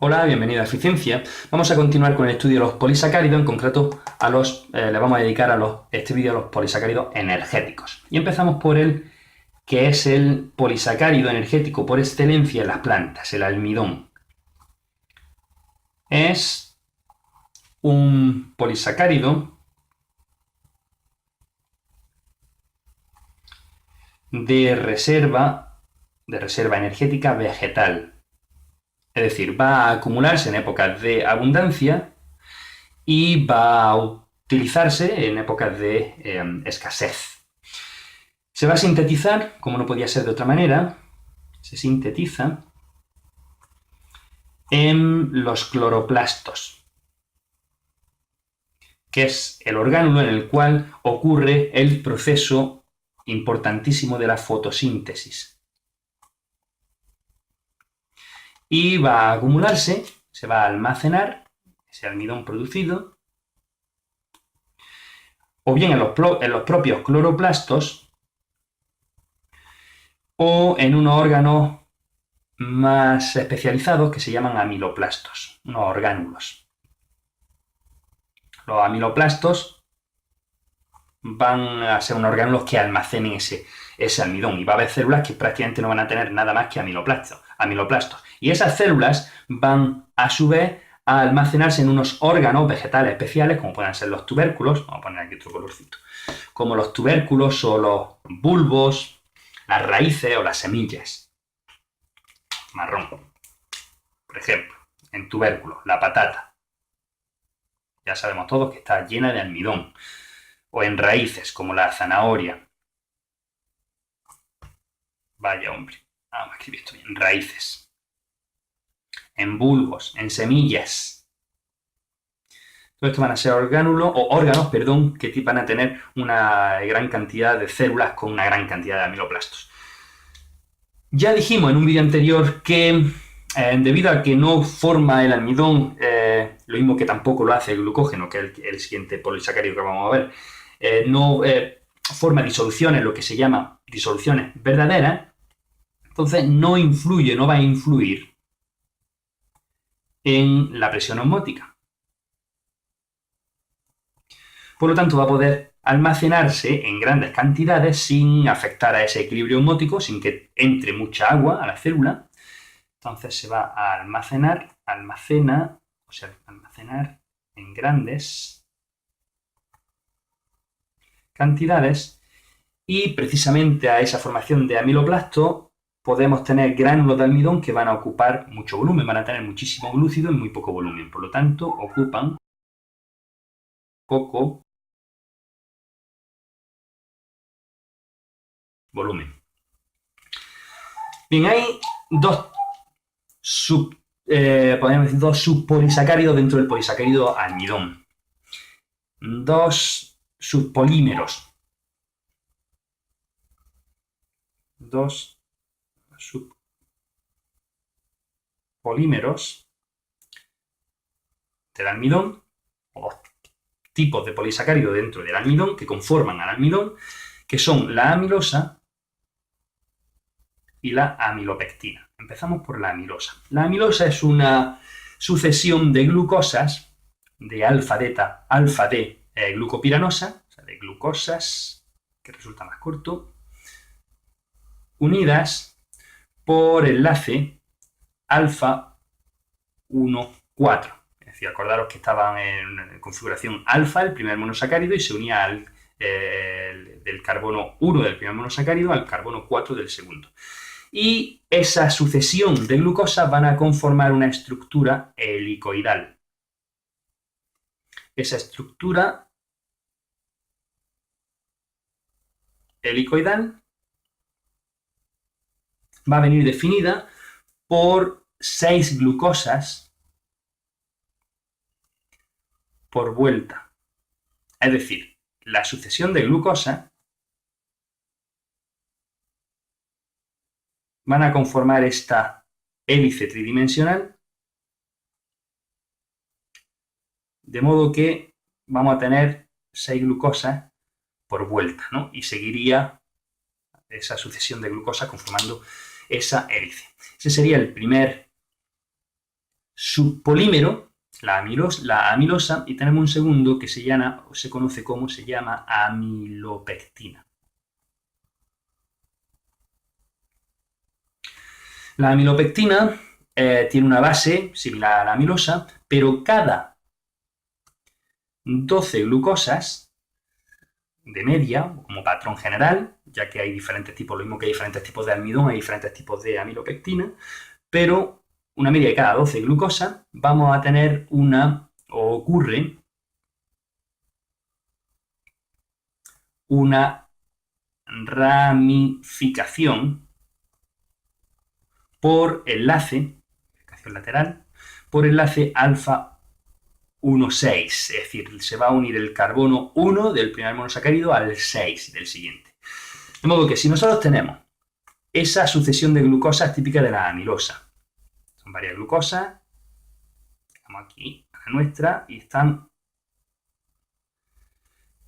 Hola, bienvenido a Eficiencia. Vamos a continuar con el estudio de los polisacáridos, en concreto le vamos a dedicar este vídeo a los polisacáridos energéticos. Y empezamos por el que es el polisacárido energético por excelencia en las plantas, el almidón. Es un polisacárido de reserva energética vegetal. Es decir, va a acumularse en épocas de abundancia y va a utilizarse en épocas de escasez. Se va a sintetizar, como no podía ser de otra manera, se sintetiza en los cloroplastos, que es el orgánulo en el cual ocurre el proceso importantísimo de la fotosíntesis. Y va a acumularse, se va a almacenar ese almidón producido, o bien en los propios cloroplastos, o en unos órganos más especializados que se llaman amiloplastos, unos orgánulos. Los amiloplastos van a ser unos orgánulos que almacenen ese almidón, y va a haber células que prácticamente no van a tener nada más que amiloplastos. Y esas células van a su vez a almacenarse en unos órganos vegetales especiales, como pueden ser los tubérculos, vamos a poner aquí otro colorcito, como los tubérculos o los bulbos, las raíces o las semillas. Marrón, por ejemplo, en tubérculos, la patata. Ya sabemos todos que está llena de almidón. O en raíces, como la zanahoria. Vaya, hombre. Vamos a escribir esto bien. Raíces. En bulbos, en semillas. Todo esto van a ser órganos, que van a tener una gran cantidad de células con una gran cantidad de amiloplastos. Ya dijimos en un vídeo anterior que debido a que no forma el almidón, lo mismo que tampoco lo hace el glucógeno, que es el siguiente polisacárido que vamos a ver, no forma disoluciones, lo que se llama disoluciones verdaderas, entonces no va a influir en la presión osmótica. Por lo tanto, va a poder almacenarse en grandes cantidades sin afectar a ese equilibrio osmótico, sin que entre mucha agua a la célula. Entonces se va a almacenar en grandes cantidades, y precisamente a esa formación de amiloplasto podemos tener gránulos de almidón que van a ocupar mucho volumen, van a tener muchísimo glúcido en muy poco volumen, por lo tanto ocupan poco volumen. Bien, hay dos subpolisacáridos dentro del polisacárido almidón. Dos subpolímeros. Del almidón, o dos tipos de polisacárido dentro del almidón que conforman al almidón, que son la amilosa y la amilopectina. Empezamos por la amilosa. La amilosa es una sucesión de glucosas, de alfa-D glucopiranosa, o sea, de glucosas, que resulta más corto, unidas por enlace alfa 1,4. Es decir, acordaros que estaban en configuración alfa, el primer monosacárido, y se unía del carbono 1 del primer monosacárido al carbono 4 del segundo. Y esa sucesión de glucosas van a conformar una estructura helicoidal. Esa estructura helicoidal va a venir definida por 6 glucosas por vuelta. Es decir, la sucesión de glucosas van a conformar esta hélice tridimensional, de modo que vamos a tener 6 glucosas por vuelta, ¿no? Y seguiría esa sucesión de glucosas conformando esa hélice. Ese sería el primer subpolímero, la amilosa, y tenemos un segundo que se llama amilopectina. La amilopectina tiene una base similar a la amilosa, pero cada 12 glucosas de media, como patrón general, ya que hay diferentes tipos, lo mismo que hay diferentes tipos de almidón, hay diferentes tipos de amilopectina, pero una media de cada 12 glucosas, vamos a tener ocurre una ramificación por enlace, lateral, por enlace alfa 1,6, es decir, se va a unir el carbono 1 del primer monosacárido al 6 del siguiente. De modo que si nosotros tenemos esa sucesión de glucosas típica de la amilosa, son varias glucosas, estamos aquí, la nuestra, y están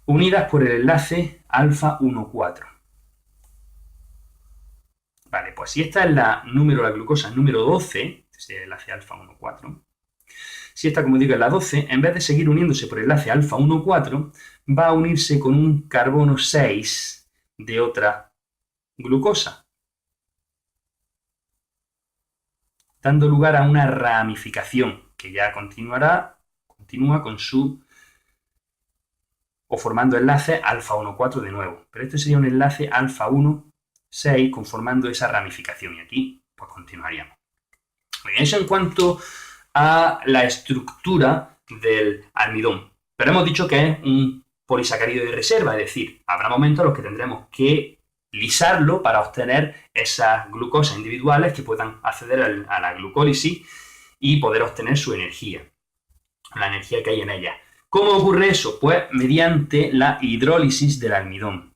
unidas por el enlace alfa 1,4. Vale, pues si esta es la glucosa número 12, es el enlace alfa 1,4, si esta, como digo, es la 12, en vez de seguir uniéndose por el enlace alfa 1,4, va a unirse con un carbono 6 de otra glucosa, dando lugar a una ramificación que ya continúa con formando enlace alfa 1,4 de nuevo. Pero este sería un enlace alfa 1,6 conformando esa ramificación, y aquí pues continuaríamos. Bien, eso en cuanto a la estructura del almidón. Pero hemos dicho que es un polisacárido de reserva, es decir, habrá momentos en los que tendremos que lisarlo para obtener esas glucosas individuales que puedan acceder a la glucólisis y poder obtener su energía, la energía que hay en ella. ¿Cómo ocurre eso? Pues mediante la hidrólisis del almidón.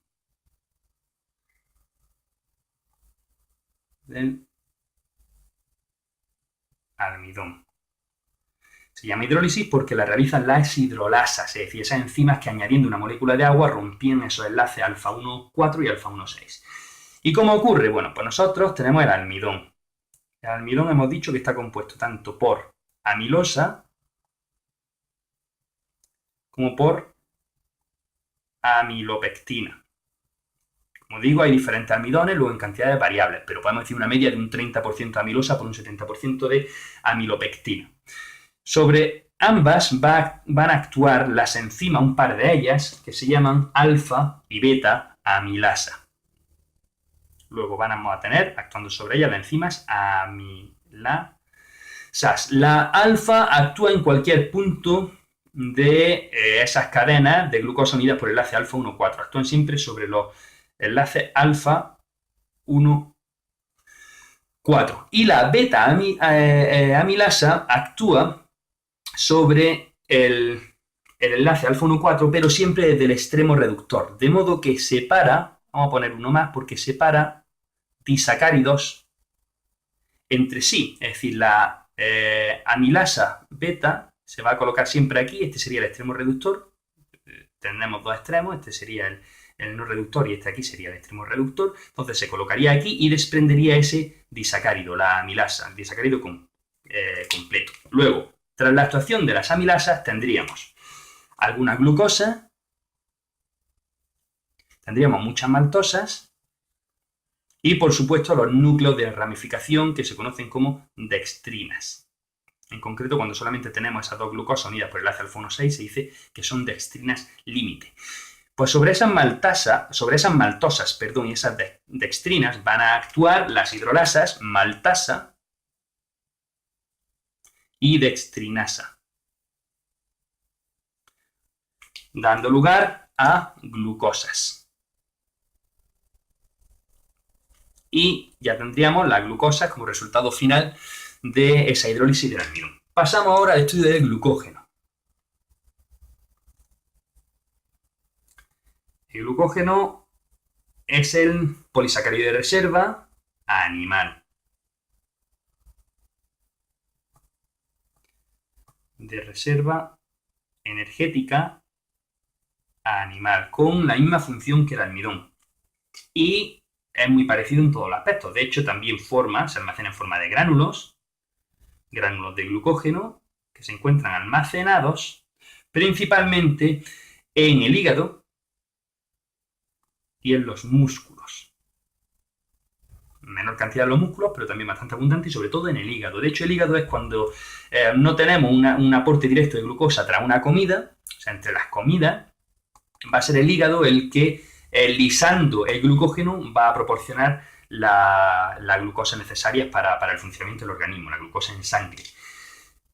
Se llama hidrólisis porque la realizan las hidrolasas, es decir, esas enzimas que añadiendo una molécula de agua rompían esos enlaces alfa 1,4 y alfa 1,6. ¿Y cómo ocurre? Bueno, pues nosotros tenemos el almidón. El almidón hemos dicho que está compuesto tanto por amilosa como por amilopectina. Como digo, hay diferentes almidones, luego en cantidades variables, pero podemos decir una media de un 30% de amilosa por un 70% de amilopectina. Sobre ambas van a actuar las enzimas, un par de ellas, que se llaman alfa y beta amilasa. Luego vamos a tener, actuando sobre ellas, las enzimas amilasas. La alfa actúa en cualquier punto de esas cadenas de glucosa unidas por el enlace alfa 1,4. Actúan siempre sobre los enlaces alfa 1,4. Y la beta amilasa actúa sobre el enlace alfa 1,4, pero siempre desde el extremo reductor. De modo que separa, vamos a poner uno más, porque separa disacáridos entre sí. Es decir, la amilasa beta se va a colocar siempre aquí, este sería el extremo reductor. Tenemos dos extremos, este sería el no reductor y este aquí sería el extremo reductor. Entonces se colocaría aquí y desprendería ese disacárido, la amilasa, el disacárido completo. Luego, tras la actuación de las amilasas tendríamos alguna glucosa, tendríamos muchas maltosas y, por supuesto, los núcleos de ramificación que se conocen como dextrinas. En concreto, cuando solamente tenemos esas dos glucosas unidas por el enlace alfa 1,6, se dice que son dextrinas límite. Pues sobre esas maltosas y esas dextrinas van a actuar las hidrolasas maltasa y dextrinasa, dando lugar a glucosas. Y ya tendríamos la glucosa como resultado final de esa hidrólisis del almidón. Pasamos ahora al estudio del glucógeno. El glucógeno es el polisacárido de reserva animal. De reserva energética animal, con la misma función que el almidón. Y es muy parecido en todos los aspectos. De hecho, también se almacena en forma de gránulos, gránulos de glucógeno que se encuentran almacenados principalmente en el hígado y en los músculos. Menor cantidad en los músculos, pero también bastante abundante y sobre todo en el hígado. De hecho, el hígado es cuando no tenemos un aporte directo de glucosa tras una comida, o sea, entre las comidas, va a ser el hígado el que, lisando el glucógeno, va a proporcionar la glucosa necesaria para el funcionamiento del organismo, la glucosa en sangre.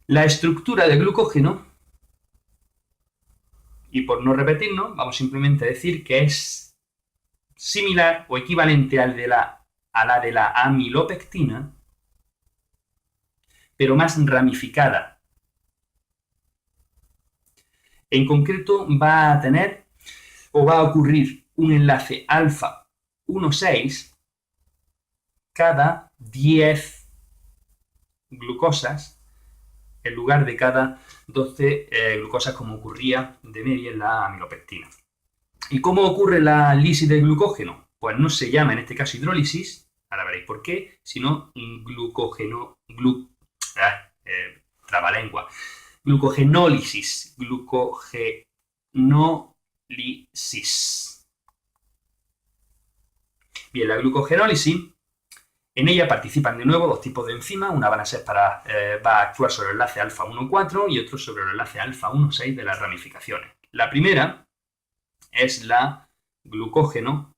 La estructura del glucógeno, y por no repetirnos, vamos simplemente a decir que es similar o equivalente a la de la amilopectina, pero más ramificada. En concreto, va a tener o va a ocurrir un enlace alfa 1,6 cada 10 glucosas en lugar de cada 12 glucosas como ocurría de media en la amilopectina. ¿Y cómo ocurre la lisis del glucógeno? Pues no se llama en este caso hidrólisis, ahora veréis por qué, sino glucogenólisis. Bien, la glucogenólisis, en ella participan de nuevo dos tipos de enzimas. Una va a actuar sobre el enlace alfa 1,4 y otro sobre el enlace alfa 1,6 de las ramificaciones. La primera es la glucógeno,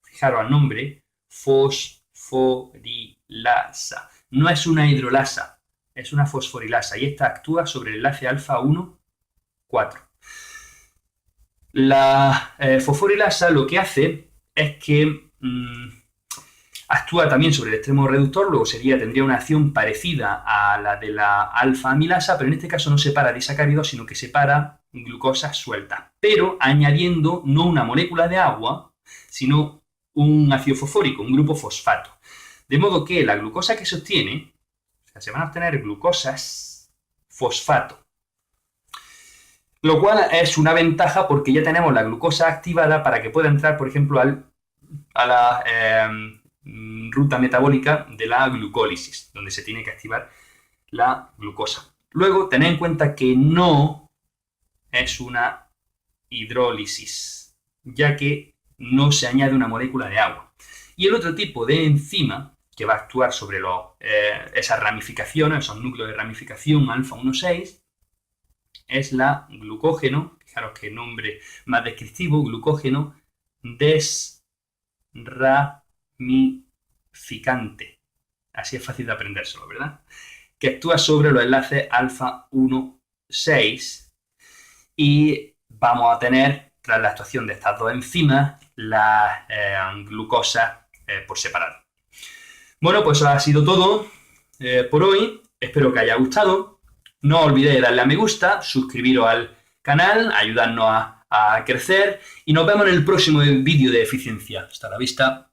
fijaros al nombre, fosforilasa. No es una hidrolasa, es una fosforilasa y esta actúa sobre el enlace alfa 1,4. La fosforilasa lo que hace es que actúa también sobre el extremo reductor, luego tendría una acción parecida a la de la alfa-amilasa, pero en este caso no separa disacáridos, sino que separa glucosas sueltas, pero añadiendo no una molécula de agua, sino un ácido fosfórico, un grupo fosfato. De modo que la glucosa que se obtiene, o sea, se van a obtener glucosas fosfato, lo cual es una ventaja porque ya tenemos la glucosa activada para que pueda entrar, por ejemplo, a la ruta metabólica de la glucólisis, donde se tiene que activar la glucosa. Luego, tened en cuenta que no es una hidrólisis, ya que no se añade una molécula de agua. Y el otro tipo de enzima que va a actuar sobre esas ramificaciones, esos núcleos de ramificación alfa 1,6, es la glucógeno, fijaros qué nombre más descriptivo, glucógeno desramificante. Así es fácil de aprendérselo, ¿verdad? Que actúa sobre los enlaces alfa 1,6 y vamos a tener, tras la actuación de estas dos enzimas, la glucosa por separado. Bueno, pues eso ha sido todo por hoy. Espero que haya gustado. No olvidéis de darle a me gusta, suscribiros al canal, ayudarnos a crecer y nos vemos en el próximo vídeo de eficiencia. Hasta la vista.